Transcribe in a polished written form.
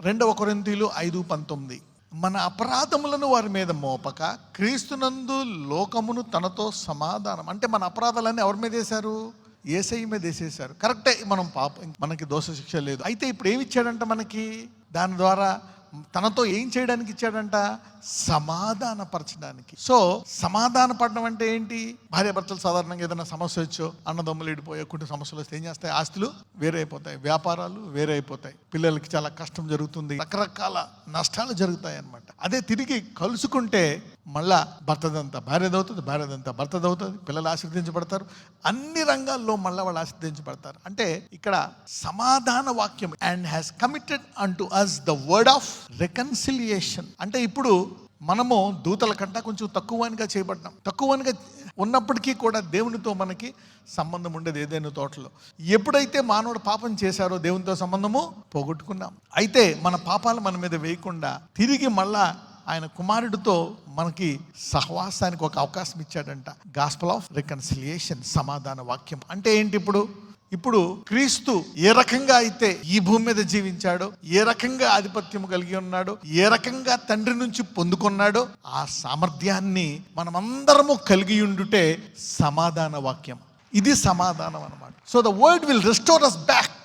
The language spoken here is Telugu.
2 కొరింథీయులు 5:19. మన అపరాధములను వారి మీద మోపక క్రీస్తునందు లోకమును తనతో సమాధానం. అంటే మన అపరాధాలన్నీ ఎవరి మీద వేశారు? యేసయ్య మీద వేసేశారు. కరెక్టే, మనం పాపం, మనకి దోష శిక్ష లేదు. అయితే ఇప్పుడు ఏమి ఇచ్చాడంట మనకి? దాని ద్వారా తనతో ఏం చేయడానికి ఇచ్చాడంట? సమాధానపరచడానికి. సో సమాధాన పడడం అంటే ఏంటి? భార్యాభర్తలు సాధారణంగా ఏదైనా సమస్య వచ్చో, అన్నదమ్ములు ఇడిపోయే కుటుంబ సమస్యలు వస్తే ఏం చేస్తాయి? ఆస్తులు వేరే అయిపోతాయి, వ్యాపారాలు వేరే అయిపోతాయి, పిల్లలకి చాలా కష్టం జరుగుతుంది, రకరకాల నష్టాలు జరుగుతాయి అన్నమాట. అదే తిరిగి కలుసుకుంటే మళ్ళా భర్తదంతా భార్యదవుతుంది, భార్యదంతా భర్తదవుతుంది, పిల్లలు ఆశీర్వదించబడతారు, అన్ని రంగాల్లో మళ్ళీ వాళ్ళు ఆశీర్వదించబడతారు. అంటే ఇక్కడ సమాధాన వాక్యం, and has committed unto us the word of reconciliation. అంటే ఇప్పుడు మనము దూతల కంటే కొంచెం తక్కువగా చేయబడ్డాం. తక్కువగా ఉన్నప్పటికీ కూడా దేవునితో మనకి సంబంధం ఉండేది ఏదైనా తోటలో. ఎప్పుడైతే మానవుడు పాపం చేశారో దేవునితో సంబంధము పోగొట్టుకున్నాం. అయితే మన పాపాలు మన మీద వేయకుండా తిరిగి మళ్ళా ఆయన కుమారుడితో మనకి సహవాసానికి ఒక అవకాశం ఇచ్చాడంట. గాస్పెల్ ఆఫ్ రికన్సిలియేషన్, సమాధాన వాక్యం. అంటే ఏంటి? ఇప్పుడు క్రీస్తు ఏ రకంగా అయితే ఈ భూమి మీద జీవించాడో, ఏ రకంగా ఆధిపత్యం కలిగి ఉన్నాడో, ఏ రకంగా తండ్రి నుంచి పొందుకున్నాడో, ఆ సామర్థ్యాన్ని మనమందరము కలిగి ఉండుటే సమాధాన వాక్యం. ఇది సమాధానం అన్నమాట. So the word will restore us back